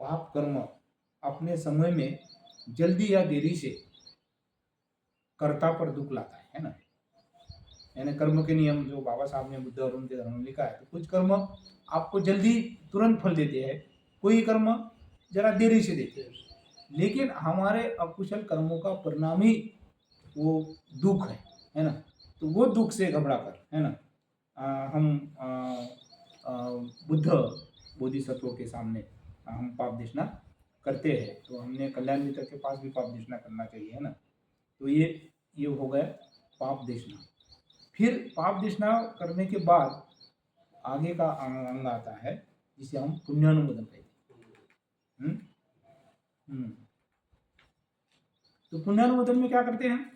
पाप कर्म अपने समय में जल्दी या देरी से कर्ता पर दुख लाता है ना। यानी कर्म के नियम जो बाबा साहब ने बुद्ध और उनके धर्म में लिखा है, तो कुछ कर्म आपको जल्दी तुरंत फल देते हैं, कोई कर्म जरा देरी से देते हैं। लेकिन हमारे अकुशल कर्मों का परिणाम ही वो दुख है ना। तो वो दुख से घबरा कर, है ना, हम बुद्ध बोधिसत्वों के सामने हम पाप देशना करते हैं। तो हमने कल्याण मित्र के पास भी पाप देशना करना चाहिए, है ना। तो ये हो गया पाप देशना। फिर पाप देशना करने के बाद आगे का अंग आता है जिसे हम पुण्यानुमोदन कहते हैं। तो पुण्यानुमोदन में क्या करते हैं?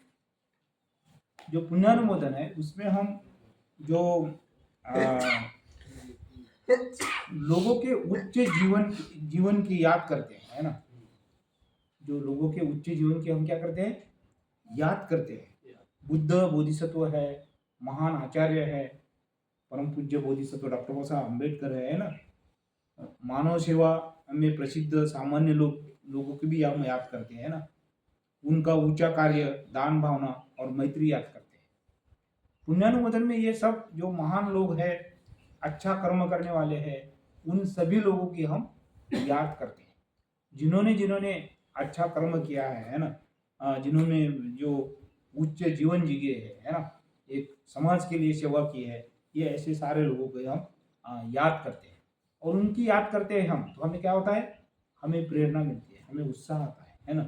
जो पुण्यानुमोदन है उसमें हम जो लोगों के उच्च जीवन की याद करते हैं, है ना। जो लोगों के उच्च जीवन की हम क्या करते हैं? याद करते हैं। बुद्ध बोधिसत्व है, महान आचार्य है, परम पूज्य बोधिसत्व डॉक्टर बाबा साहब अम्बेडकर है ना। मानव सेवा में प्रसिद्ध सामान्य लोगों की भी हम याद करते हैं ना। उनका ऊंचा कार्य, दान भावना और मैत्री याद करते हैं। पुण्यानुमोदन में ये सब जो महान लोग हैं, अच्छा कर्म करने वाले हैं, उन सभी लोगों की हम याद करते हैं, जिन्होंने अच्छा कर्म किया है ना, जिन्होंने जो उच्च जीवन जिए है ना, एक समाज के लिए सेवा की है। ये ऐसे सारे लोगों को हम याद करते हैं और उनकी याद करते हैं हम, तो हमें क्या होता है? हमें प्रेरणा मिलती है, हमें उत्साह आता है ना।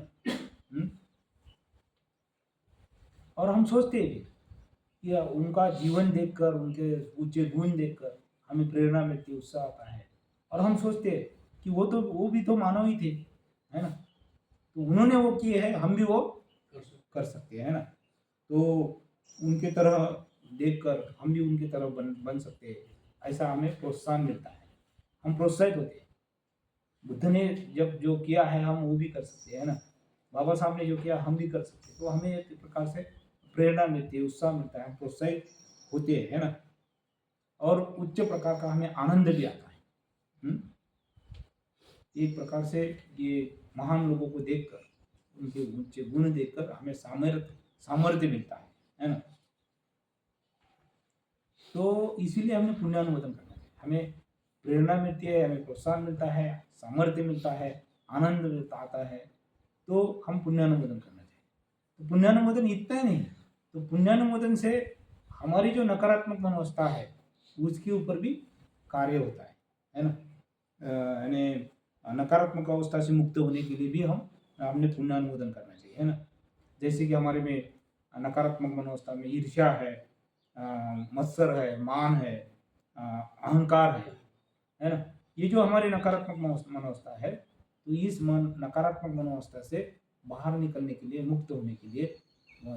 और हम सोचते हैं कि उनका जीवन देखकर, उनके ऊंचे गुण देखकर हमें प्रेरणा मिलती है, उत्साह आता है। और हम सोचते हैं कि वो भी तो मानव ही थे, है ना। तो उन्होंने वो किए हैं, हम भी वो कर सकते हैं, है ना। तो उनके तरह देखकर हम भी उनकी तरह बन सकते हैं, ऐसा हमें प्रोत्साहन मिलता है, हम प्रोत्साहित होते हैं। बुद्ध ने जब जो किया है हम वो भी कर सकते हैं, है ना। बाबा साहब ने जो किया हम भी कर सकते हैं। तो हमें एक प्रकार से प्रेरणा मिलती है, उत्साह मिलता है, हम प्रोत्साहित होते हैं, है ना। और उच्च प्रकार का हमें आनंद भी आता है। एक प्रकार से ये महान लोगों को देखकर, उनके ऊंचे गुण देखकर हमें सामर्थ्य मिलता है ना। तो इसीलिए हमें पुण्यानुमोदन करना चाहिए। हमें प्रेरणा मिलती है, हमें प्रोत्साहन मिलता है, सामर्थ्य मिलता है, आनंद मिलता आता है, तो हम पुण्यानुमोदन करना चाहिए। तो पुण्यानुमोदन इतना ही नहीं, तो पुण्यानुमोदन से हमारी जो नकारात्मक मनोवस्था है उसके ऊपर भी कार्य होता है ना। यानी नकारात्मक अवस्था से मुक्त होने के लिए भी हमने पुण्यानुमोदन करना चाहिए, है ना। जैसे कि हमारे में नकारात्मक मनोवस्था में ईर्ष्या है, मत्सर है, मान है, अहंकार है ना। ये जो हमारी नकारात्मक मनोवस्था है, तो इस नकारात्मक मनोवस्था से बाहर निकलने के लिए, मुक्त होने के लिए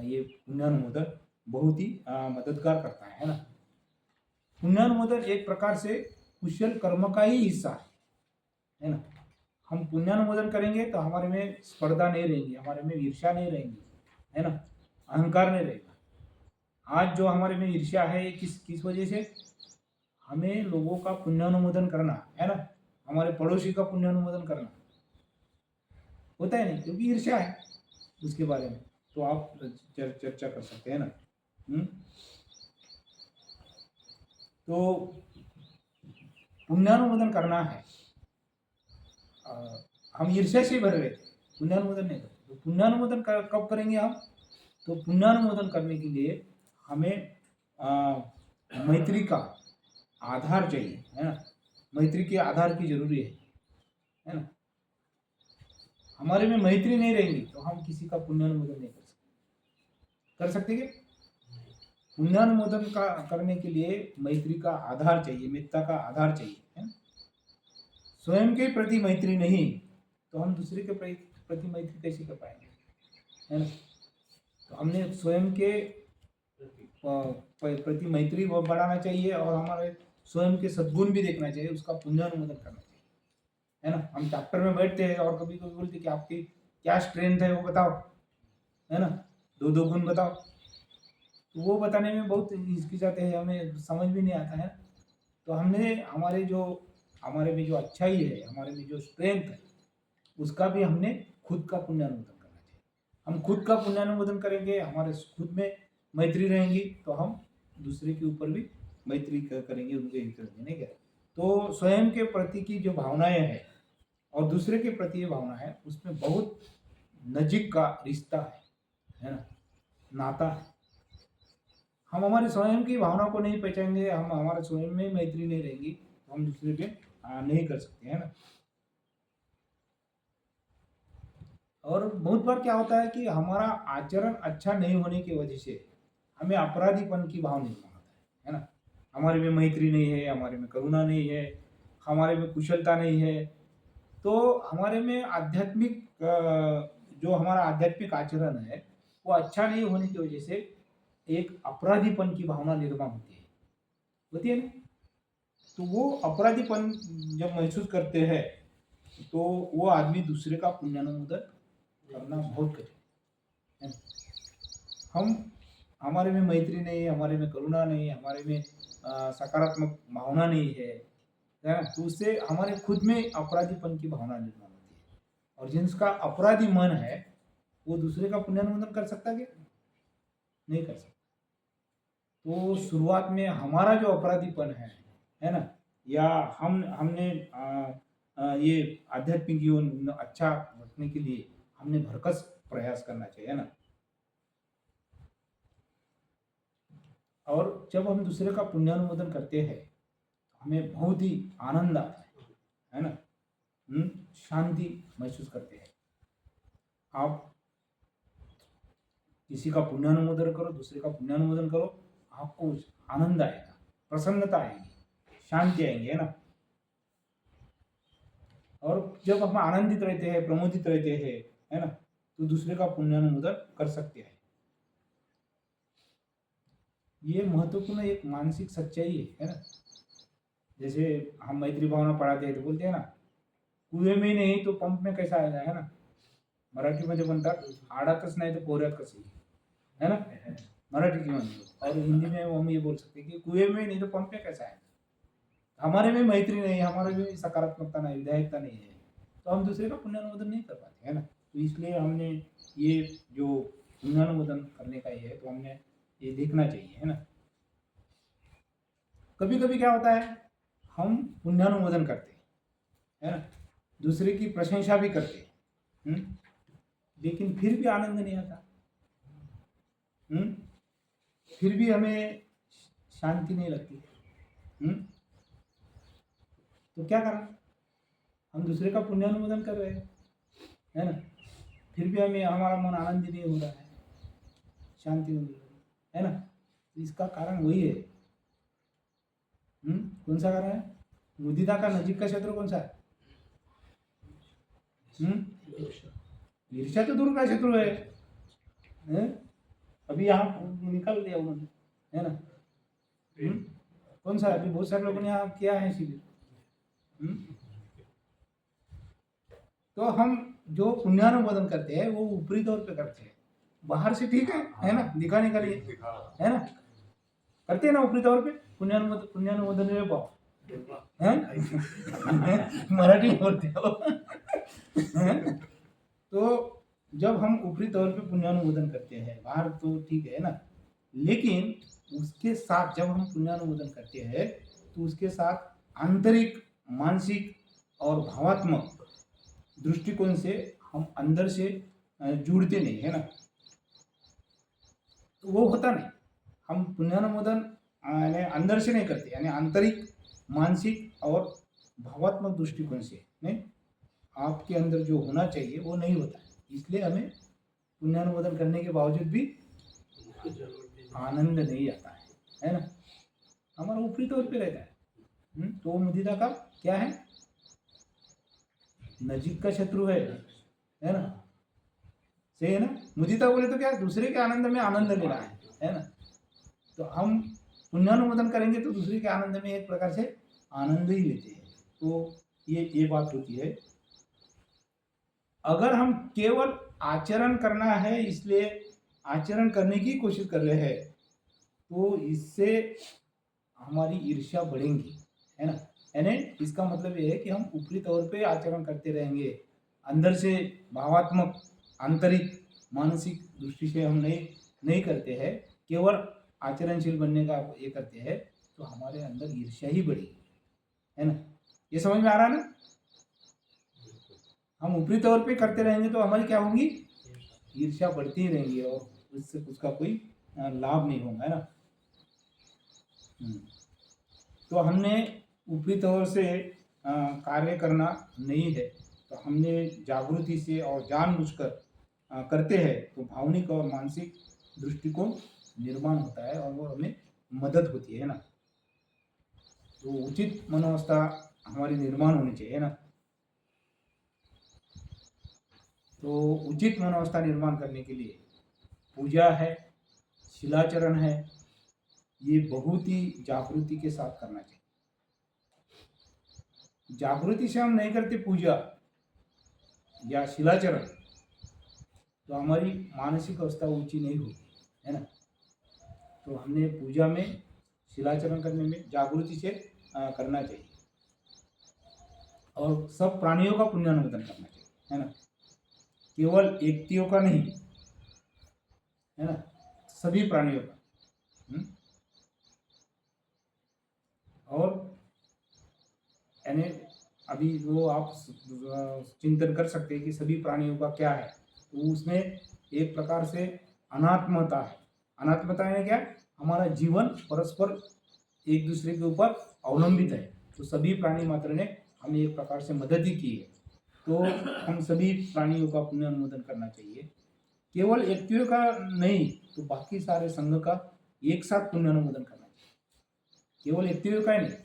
ये पुण्यानुमोदन बहुत ही मददगार करता है ना। पुण्यानुमोदन एक प्रकार से कुशल कर्म का ही हिस्सा है ना। हम पुण्यानुमोदन करेंगे तो हमारे में स्पर्धा नहीं रहेगी, हमारे में ईर्ष्या नहीं रहेगी, है ना, अहंकार नहीं रहेगा। आज जो हमारे में ईर्ष्या है किस वजह से? हमें लोगों का पुण्यानुमोदन करना, है ना, हमारे पड़ोसी का पुण्यानुमोदन करना होता है नहीं, क्योंकि ईर्ष्या है उसके बारे में। तो आप चर्चा कर सकते हैं ना। तो पुण्यानुमोदन करना है। हम ईर्ष्या से भर रहे थे, पुण्यानुमोदन नहीं करते। तो पुण्यानुमोदन कब करेंगे हम? तो पुण्यानुमोदन करने के लिए हमें मैत्री का आधार चाहिए, है ना। मैत्री के आधार की जरूरी है ना। हमारे में मैत्री नहीं रहेगी तो हम किसी का पुण्यानुमोदन नहीं कर सकते क्या? पुण्यानुमोदन का करने के लिए मैत्री का आधार चाहिए, मित्रता का आधार चाहिए, है? स्वयं के प्रति मैत्री नहीं तो हम दूसरे के प्रति मैत्री कैसे कर पाएंगे, है ना। तो हमने स्वयं के प्रति मैत्री बढ़ाना चाहिए और हमारे स्वयं के सद्गुण भी देखना चाहिए, उसका पुण्यानुमोदन करना चाहिए, है ना। हम चैप्टर में बैठते हैं और कभी कभी बोलते कि आपकी क्या स्ट्रेंथ है वो बताओ, है ना, दो गुण बताओ। तो वो बताने में बहुत हिचकिचाते हैं, हमें समझ भी नहीं आता है। तो हमने हमारे में जो अच्छाई है, हमारे में जो स्ट्रेंथ है, उसका भी हमने खुद का पुण्यानुमोदन करना चाहिए। हम खुद का पुण्यानुमोदन करेंगे, हमारे खुद में मैत्री रहेंगी तो हम दूसरे के ऊपर भी मैत्री करेंगे, उनको हित करेंगे, नहीं क्या। तो स्वयं के प्रति की जो भावनाएं हैं और दूसरे के प्रति ये भावना है, उसमें बहुत नजीक का रिश्ता है ना, नाता है। हम हमारे स्वयं की भावना को नहीं पहचानेंगे, हम हमारे स्वयं में मैत्री नहीं रहेंगी, तो हम दूसरे पे नहीं कर सकते, है ना। और बहुत बार क्या होता है कि हमारा आचरण अच्छा नहीं होने की वजह से हमें अपराधीपन की भाव निर्माण होता है ना। हमारे में मैत्री नहीं है, हमारे में करुणा नहीं है, हमारे में कुशलता नहीं है, तो हमारे में आध्यात्मिक जो हमारा आध्यात्मिक आचरण है वो अच्छा नहीं होने की वजह से एक अपराधीपन की भावना निर्माण होती है ना। तो वो अपराधीपन जब महसूस करते हैं तो वो आदमी दूसरे का पुण्यानुमोदन करना बहुत कठिन है ना। हम हमारे में मैत्री नहीं है, हमारे में करुणा नहीं है, हमारे में सकारात्मक भावना नहीं है ना, तो उससे हमारे खुद में अपराधीपन की भावना निर्माण होती है। और जिसका अपराधी मन है वो दूसरे का पुण्यानुमोदन कर सकता है क्या? नहीं कर सकता। तो शुरुआत में हमारा जो अपराधीपन है ना, या हमने ये आध्यात्मिक जीवन अच्छा रखने के लिए हमने भरकस प्रयास करना चाहिए, है ना। और जब हम दूसरे का पुण्यानुमोदन करते हैं हमें बहुत ही आनंद आता है ना, शांति महसूस करते हैं। आप किसी का पुण्यानुमोदन करो, दूसरे का पुण्यानुमोदन करो, आपको आनंद आएगा, प्रसन्नता आएगी, शांति आएंगे, है ना। और जब हम आनंदित रहते हैं, प्रमोदित रहते हैं, है ना, तो दूसरे का पुण्यानुमोदन कर सकते हैं। ये महत्वपूर्ण एक मानसिक सच्चाई है ना। जैसे हम मैत्री भावना पढ़ाते हैं तो बोलते हैं ना, कुएं में नहीं तो पंप में कैसा आएगा, है ना। मराठीमध्ये म्हणतात आडातच नाही तो पोहऱ्यात कसं येईल, है ना, मराठी की म्हणतो। और हिंदी में हम ये बोल सकते हैं कि कुएं में नहीं तो पंप में कैसा आएगा। हमारे में मैत्री नहीं, हमारे में सकारात्मकता नहीं, विधायकता नहीं है, तो हम दूसरे का पुण्यानुमोदन नहीं कर पाते, है ना। तो इसलिए हमने ये जो पुण्यानुमोदन करने का ये है, तो हमने ये देखना चाहिए, है ना। कभी कभी क्या होता है, हम पुण्यानुमोदन करते हैं, है ना, दूसरे की प्रशंसा भी करते हैं, लेकिन फिर भी आनंद नहीं आता, फिर भी हमें शांति नहीं लगती, तो क्या करना, हम दूसरे का पुण्यानुमोदन कर रहे हैं, है ना, फिर भी हमें हमारा मन आनंदित नहीं हो रहा है, शांति नहीं हो रही है ना। तो इसका कारण वही है। कौन सा कारण है? मुदिता का नजीक का क्षेत्र कौन सा है? ईर्ष्या तो दूर का शत्रु है? अभी यहाँ निकाल दिया उन्होंने, है ना। कौन सा? अभी बहुत सारे लोगों ने यहाँ किया है शिविर। तो हम जो पुण्यानुमोदन करते हैं वो ऊपरी तौर पे करते हैं, बाहर से ठीक है ना, दिखाने के लिए, है ना, करते हैं ना ऊपरी तौर पे पुण्यानुमोदन रे बाप, मराठी बोलते हो। तो जब हम ऊपरी तौर पे पुण्यानुमोदन करते हैं बाहर तो ठीक है ना, लेकिन उसके साथ जब हम पुण्यानुमोदन करते हैं तो उसके साथ आंतरिक, मानसिक और भावात्मक दृष्टिकोण से हम अंदर से जुड़ते नहीं, है ना। तो वो होता नहीं। हम पुण्यानुमोदन अंदर से नहीं करते, यानी आंतरिक, मानसिक और भावात्मक दृष्टिकोण से नहीं, आपके अंदर जो होना चाहिए वो नहीं होता है। इसलिए हमें पुण्यानुमोदन करने के बावजूद भी आनंद नहीं आता है ना, हमारा ऊपरी तौर पे रहता है। तो मुदिता का क्या है? नजीक का शत्रु है ना, सही है ना। मुदिता बोले तो क्या, दूसरे के आनंद में आनंद लेना है ना। तो हम पुण्यानुमोदन करेंगे तो दूसरे के आनंद में एक प्रकार से आनंद ही लेते हैं। तो ये बात होती है। अगर हम केवल आचरण करना है इसलिए आचरण करने की कोशिश कर रहे हैं तो इससे हमारी ईर्ष्या बढ़ेंगी, है ना। यानी इसका मतलब ये है कि हम ऊपरी तौर पे आचरण करते रहेंगे, अंदर से भावात्मक, आंतरिक, मानसिक दृष्टि से हम नहीं करते हैं, केवल आचरणशील बनने का ये करते हैं, तो हमारे अंदर ईर्ष्या ही बढ़ेगी, है ना। ये समझ में आ रहा है ना? हम ऊपरी तौर पे करते रहेंगे तो हमारी क्या होंगी, ईर्ष्या बढ़ती ही रहेंगी और उससे उसका कोई लाभ नहीं होगा, है ना। तो हमने ऊपरी तौर से कार्य करना नहीं है, तो हमने जागृति से और जानबूझकर करते हैं तो भावनिक और मानसिक दृष्टिकोण निर्माण होता है और वो हमें मदद होती है ना। तो उचित मनोवस्था हमारी निर्माण होनी चाहिए ना। तो उचित मनोवस्था निर्माण करने के लिए पूजा है, शिलाचरण है, ये बहुत ही जागृति के साथ करना चाहिए। जागृति से हम नहीं करते पूजा या शिलाचरण तो हमारी मानसिक अवस्था ऊंची नहीं होती, है ना। तो हमने पूजा में, शिलाचरण करने में जागृति से करना चाहिए और सब प्राणियों का पुण्यानुमोदन करना चाहिए, है ना। केवल व्यक्तियों का नहीं, है ना, सभी प्राणियों का। और यानी अभी वो आप चिंतन कर सकते हैं कि सभी प्राणियों का क्या है, तो उसमें एक प्रकार से अनात्मता है। अनात्मता है क्या, हमारा जीवन परस्पर एक दूसरे के ऊपर अवलंबित है। तो सभी प्राणी मात्र ने हमें एक प्रकार से मदद ही की है, तो हम सभी प्राणियों का पुण्य अनुमोदन करना चाहिए। केवल व्यक्तियों का नहीं, तो बाकी सारे संघ का एक साथ पुण्य अनुमोदन करना चाहिए। केवल व्यक्तियों का ही नहीं,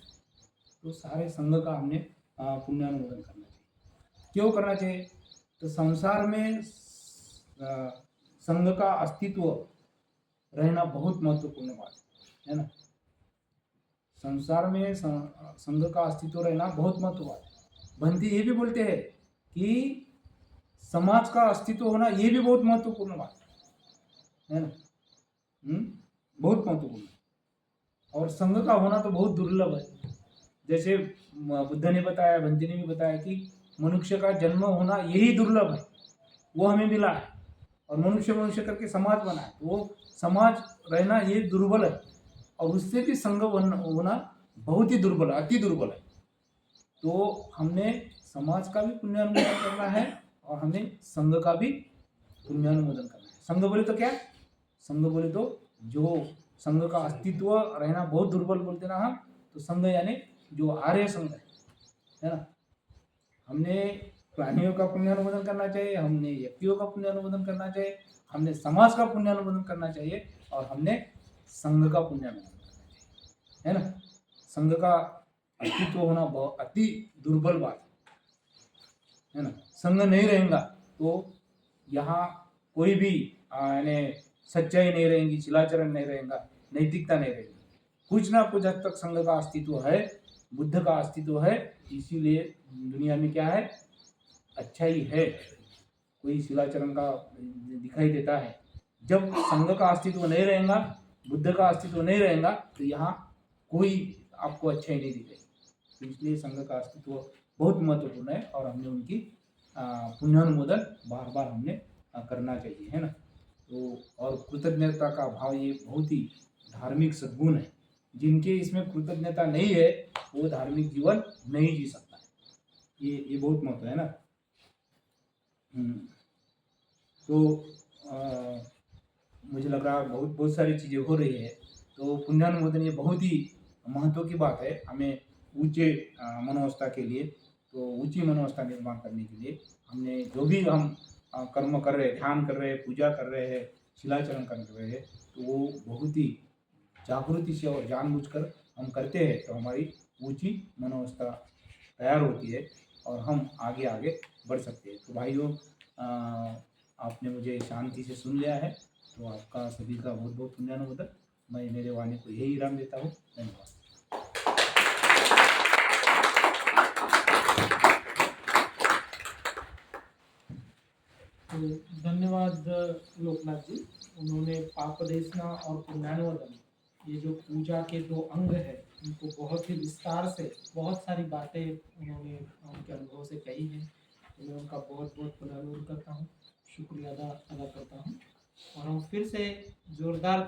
तो सारे संघ का हमने पुण्य अनुमोदन करना चाहिए। क्यों करना चाहिए, तो संसार में संघ का अस्तित्व रहना बहुत महत्वपूर्ण बात है ना। संसार में संघ का अस्तित्व रहना बहुत महत्वपूर्ण बात है। बंदी ये भी बोलते हैं कि समाज का अस्तित्व होना ये भी बहुत महत्वपूर्ण बात है ना। बहुत महत्वपूर्ण। और संघ का होना तो बहुत दुर्लभ है। जैसे बुद्ध ने बताया, बंदी ने भी बताया कि मनुष्य का जन्म होना यही दुर्लभ है, वो हमें मिला है। और मनुष्य मनुष्य करके समाज बना है, तो वो समाज रहना ये दुर्बल है और उससे भी संघ होना बहुत ही दुर्बल है, अति दुर्बल है। तो हमने समाज का भी पुण्यानुमोदन करना है और हमें संघ का भी पुण्यानुमोदन करना है। संघ बोले तो क्या, संघ बोले तो जो संघ का अस्तित्व रहना बहुत दुर्बल बोलते ना हम, तो संघ यानी जो आर्य संघ है ना। हमने प्राणियों का पुण्यानुमोदन करना चाहिए, हमने व्यक्तियों का पुण्यानुमोदन करना चाहिए, हमने समाज का पुण्यानुमोदन करना चाहिए और हमने संघ का पुण्यानुमोदन करना चाहिए, है ना। संघ का अस्तित्व होना बहुत अति दुर्बल बात है ना। संघ नहीं रहेगा तो यहाँ कोई भी यानी सच्चाई नहीं रहेगी, शिलाचरण नहीं रहेगा, नैतिकता नहीं रहेगी। कुछ ना कुछ हद तक संघ का अस्तित्व है, बुद्ध का अस्तित्व है, इसीलिए दुनिया में क्या है, अच्छाई है। कोई शिलाचरण का दिखाई देता है। जब संघ का अस्तित्व नहीं रहेगा, बुद्ध का अस्तित्व नहीं रहेगा, तो यहाँ कोई आपको अच्छाई नहीं दिखेगी। तो इसलिए संघ का अस्तित्व बहुत महत्वपूर्ण है और हमने उनकी पुण्यानुमोदन बार बार हमने करना चाहिए, है ना। तो और कृतज्ञता का भाव ये बहुत ही धार्मिक सद्गुण है। जिनके इसमें कृतज्ञता नहीं है वो धार्मिक जीवन नहीं जी सकता है। ये बहुत महत्व है ना। तो मुझे लग रहा है बहुत सारी चीज़ें हो रही है। तो पुण्यानुमोदन ये बहुत ही महत्व की बात है हमें ऊंचे मनोवस्था के लिए। तो ऊंची मनोवस्था निर्माण करने के लिए हमने जो भी हम कर्म कर रहे हैं, ध्यान कर रहे हैं, पूजा कर रहे हैं, शिलाचरण कर रहे हैं, तो वो बहुत ही जागृति से और जानबूझकर हम करते हैं, तो हमारी ऊंची मनोवस्था तैयार होती है और हम आगे आगे बढ़ सकते हैं। तो भाइयों, आपने मुझे शांति से सुन लिया है, तो आपका सभी का बहुत बहुत पुण्यानुमोदन। मैं मेरे वाणी को यही विराम देता हूँ। धन्यवाद। तो धन्यवाद लोकनाथ जी, उन्होंने पापदेशना और पुण्यानुमोदन, ये जो पूजा के दो अंग है, उनको बहुत ही विस्तार से बहुत सारी बातें उन्होंने उनके अनुभव से कही हैं। तो मैं उनका बहुत बहुत पुण्यानुमोदन करता हूँ, शुक्रिया अदा करता हूँ और हम फिर से जोरदार